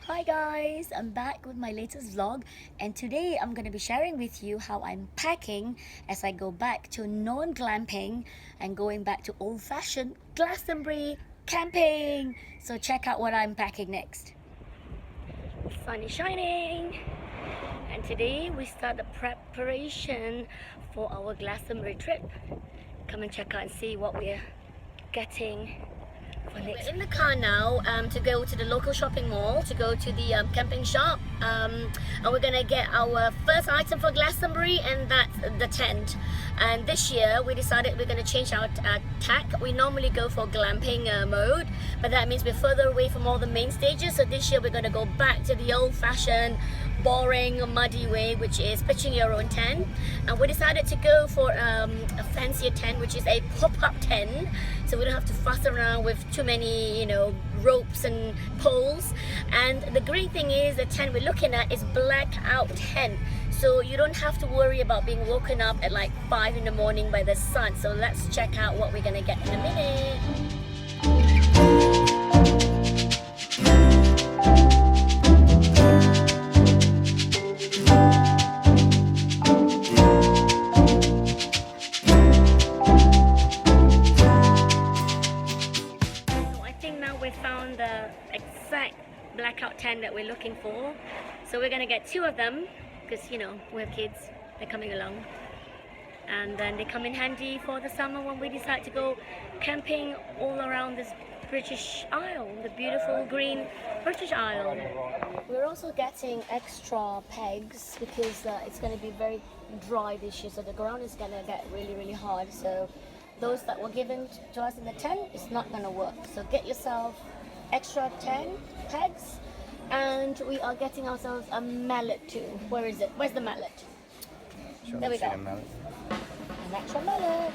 Hi guys, I'm back with my latest vlog, and today I'm going to be sharing with you how I'm packing as I go back to non-glamping and going back to old-fashioned Glastonbury camping. So check out what I'm packing next. Sun is shining, and today we start the preparation for our Glastonbury trip. Come and check out and see what we're getting. We're in the car now to go to the local shopping mall to go to the camping shop, and we're gonna get our first item for Glastonbury, and that's the tent. And this year we decided we're gonna change our tack. We normally go for glamping mode, but that means we're further away from all the main stages. So this year we're gonna go back to the old-fashioned, boring, muddy way, which is pitching your own tent. And we decided to go for a fancier tent, which is a pop-up tent, so we don't have to fuss around with too many, ropes and poles. And the great thing is the tent we're looking at is blackout tent, so you don't have to worry about being woken up at like 5 in the morning by the sun. So let's check out what we're gonna get in a minute. Blackout tent that we're looking for, so we're gonna get 2 of them because we have kids, they're coming along, and then they come in handy for the summer when we decide to go camping all around this British Isle, the beautiful green British Isle. We're also getting extra pegs because it's going to be very dry this year, so the ground is going to get really hard, so those that were given to us in the tent is not going to work. So get yourself extra 10 pegs, and we are getting ourselves a mallet too. Where is it? Where's the mallet? Sure, there we go. An extra mallet.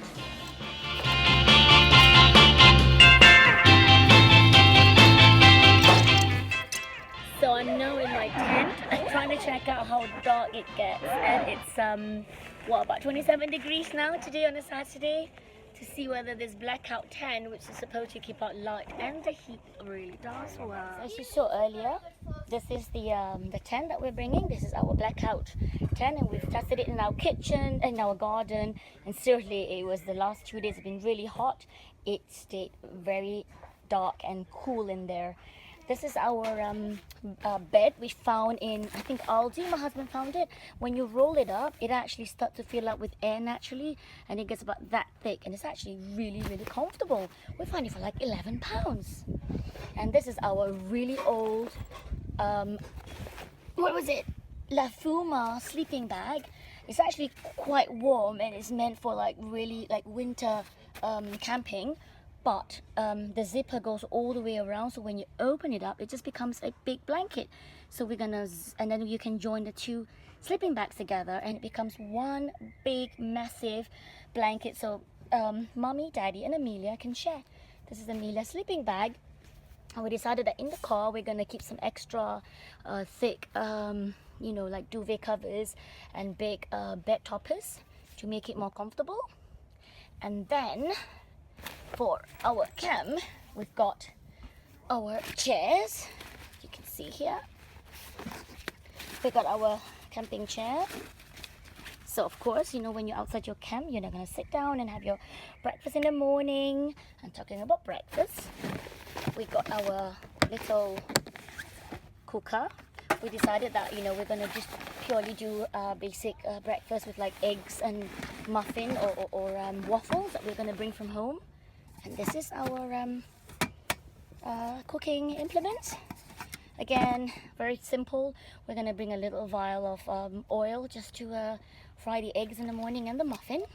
So I'm now in my tent. I'm trying to check out how dark it gets, and it's about 27 degrees now today on a Saturday, to see whether this blackout tent, which is supposed to keep out light and the heat, really does well. As you saw earlier, this is the tent that we're bringing. This is our blackout tent, and we've tested it in our kitchen, in our garden, and seriously, it was the last 2 days have been really hot. It stayed very dark and cool in there. This is our bed we found in, I think, Aldi. My husband found it. When you roll it up, it actually starts to fill up with air naturally, and it gets about that thick, and it's actually really comfortable. We found it for like £11. And this is our really old, what was it? La Fuma sleeping bag. It's actually quite warm, and it's meant for like really like winter camping. But the zipper goes all the way around, so when you open it up, it just becomes a big blanket. So we're gonna, and then you can join the 2 sleeping bags together, and it becomes one big massive blanket. So mommy, daddy, and Amelia can share. This is Amelia's sleeping bag, and we decided that in the car we're gonna keep some extra thick, like duvet covers and big bed toppers to make it more comfortable. And then for our camp, we've got our chairs. You can see here, we got our camping chair. So of course, when you're outside your camp, you're not going to sit down and have your breakfast in the morning. And talking about breakfast, we got our little cooker. We decided that we're going to just purely do basic breakfast with like eggs and muffin or waffles that we're going to bring from home. And this is our cooking implements. Again, very simple. We're going to bring a little vial of oil just to fry the eggs in the morning and the muffin.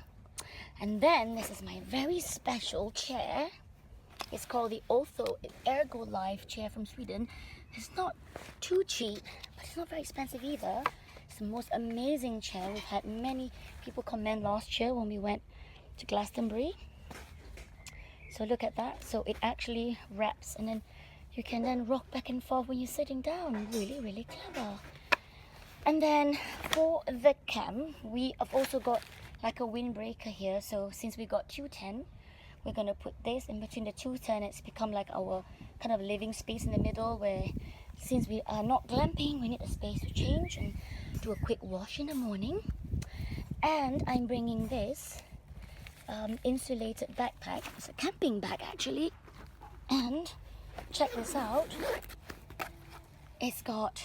And then this is my very special chair. It's called the Ortho Ergo Life chair from Sweden. It's not too cheap, but it's not very expensive either. It's the most amazing chair. We've had many people comment last year when we went to Glastonbury. So look at that. So it actually wraps, and then you can then rock back and forth when you're sitting down. Really clever. And then for the camp, we have also got like a windbreaker here. So since we got 2 tents, we're going to put this in between the 2 tents. It's become like our kind of living space in the middle where since we are not glamping, we need a space to change and do a quick wash in the morning. And I'm bringing this insulated backpack. It's a camping bag actually. And check this out. It's got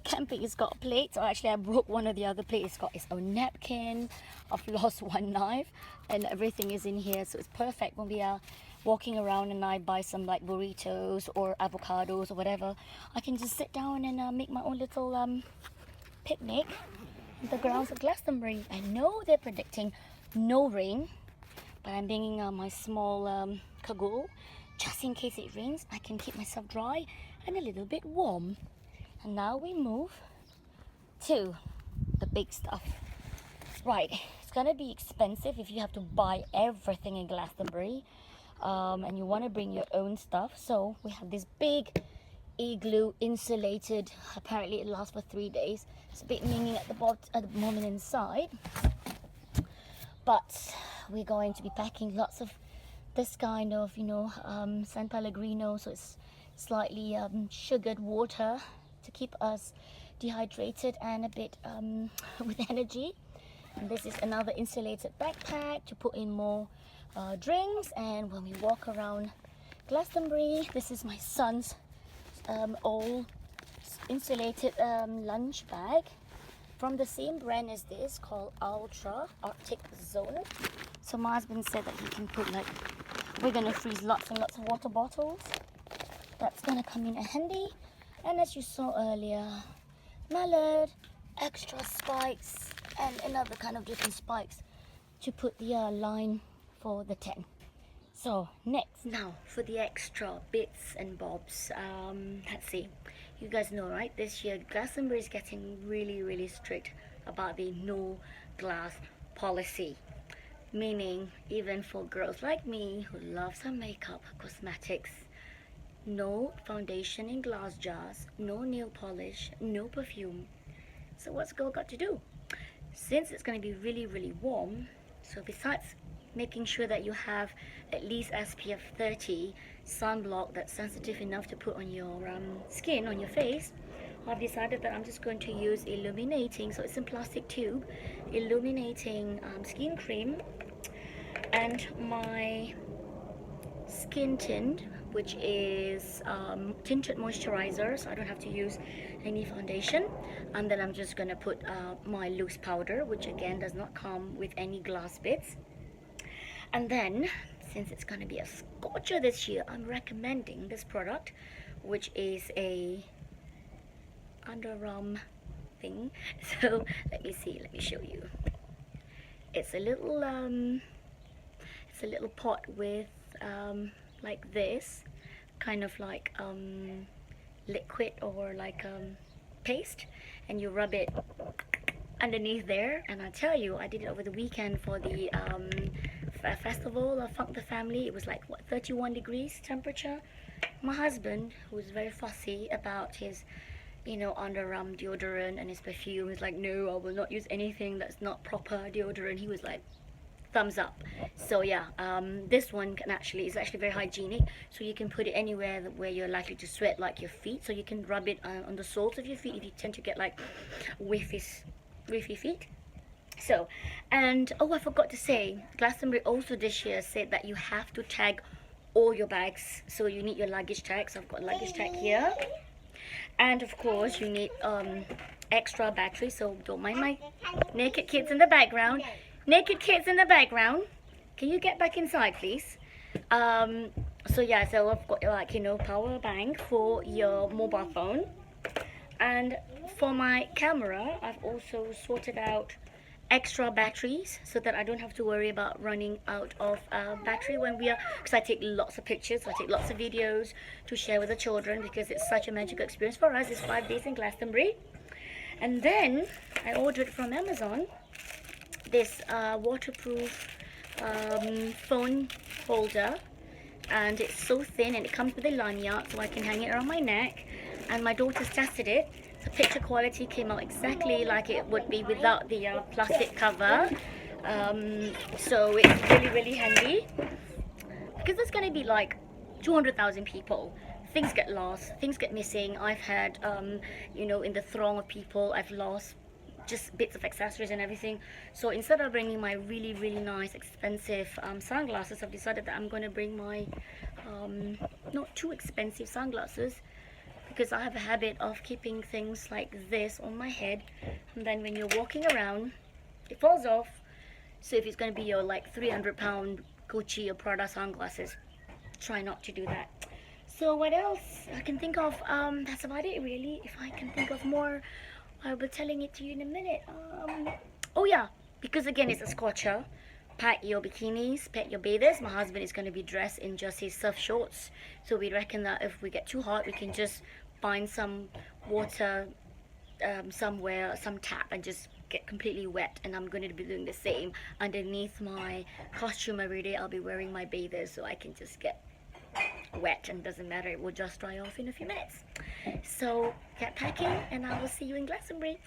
camping. It's got plates. Or actually, I broke one of the other plates. It's got its own napkin. I've lost one knife, and everything is in here. So it's perfect when we are walking around and I buy some like burritos or avocados or whatever. I can just sit down and make my own little picnic on the grounds of Glastonbury. I know they're predicting no rain, but I'm bringing my small cagoule just in case it rains. I can keep myself dry and a little bit warm. And now we move to the big stuff. Right, it's gonna be expensive if you have to buy everything in Glastonbury, and you want to bring your own stuff. So we have this big igloo insulated. Apparently it lasts for 3 days. It's a bit minging at the moment inside, but we're going to be packing lots of this kind of, San Pellegrino, so it's slightly sugared water to keep us dehydrated and a bit with energy. And this is another insulated backpack to put in more drinks. And when we walk around Glastonbury, this is my son's old insulated lunch bag from the same brand as this, called Ultra Arctic Zone. So my husband said that he can put we're gonna freeze lots and lots of water bottles. That's gonna come in handy. And as you saw earlier, mallard, extra spikes, and another kind of different spikes to put the line for the tent. So next, now for the extra bits and bobs. Let's see, you guys know, right, this year Glastonbury is getting really strict about the no glass policy, meaning even for girls like me who love some makeup, cosmetics, no foundation in glass jars, no nail polish, no perfume. So what's girl got to do? Since it's going to be really warm, so besides making sure that you have at least SPF 30 sunblock that's sensitive enough to put on your skin, on your face, I've decided that I'm just going to use illuminating, so it's in plastic tube, illuminating skin cream, and my skin tint, which is tinted moisturizer, so I don't have to use any foundation. And then I'm just gonna put my loose powder, which again does not come with any glass bits. And then, since it's gonna be a scorcher this year, I'm recommending this product, which is a underarm thing. So let me show you. It's a little pot with like this kind of like liquid or like paste, and you rub it underneath there. And I tell you, I did it over the weekend for the festival of Funk the Family. It was like, what, 31 degrees temperature. My husband, who's very fussy about his underarm deodorant and his perfume, is like, no, I will not use anything that's not proper deodorant. He was like, thumbs up. So yeah, this one is actually very hygienic, so you can put it anywhere where you're likely to sweat, like your feet. So you can rub it on the soles of your feet if you tend to get like whiffy feet. So, and oh, I forgot to say, Glastonbury also this year said that you have to tag all your bags, so you need your luggage tag. So I've got a luggage tag here, and of course you need extra battery. So don't mind my naked kids in the background. Naked kids in the background, can you get back inside please? So yeah, so I've got power bank for your mobile phone, and for my camera I've also sorted out extra batteries so that I don't have to worry about running out of battery when because I take lots of pictures, I take lots of videos to share with the children, because it's such a magical experience for us. It's 5 days in Glastonbury. And then I ordered from Amazon this waterproof phone holder, and it's so thin, and it comes with a lanyard so I can hang it around my neck. And my daughter's tested it. The picture quality came out exactly like it would be without the plastic cover. So it's really handy, because there's going to be like 200,000 people things get lost, things get missing. I've had, you know, in the throng of people, I've lost just bits of accessories and everything. So instead of bringing my really nice expensive sunglasses, I've decided that I'm going to bring my not too expensive sunglasses, because I have a habit of keeping things like this on my head, and then when you're walking around it falls off. So if it's going to be your like 300-pound Gucci or Prada sunglasses, try not to do that. So what else I can think of? That's about it really. If I can think of more, I'll be telling it to you in a minute. Oh yeah, because again it's a scorcher. Pack your bikinis, pack your bathers. My husband is going to be dressed in just his surf shorts. So we reckon that if we get too hot, we can just find some water somewhere, some tap, and just get completely wet. And I'm going to be doing the same underneath my costume every day. I'll be wearing my bathers so I can just get wet, and doesn't matter, it will just dry off in a few minutes. So get packing and I will see you in Glastonbury.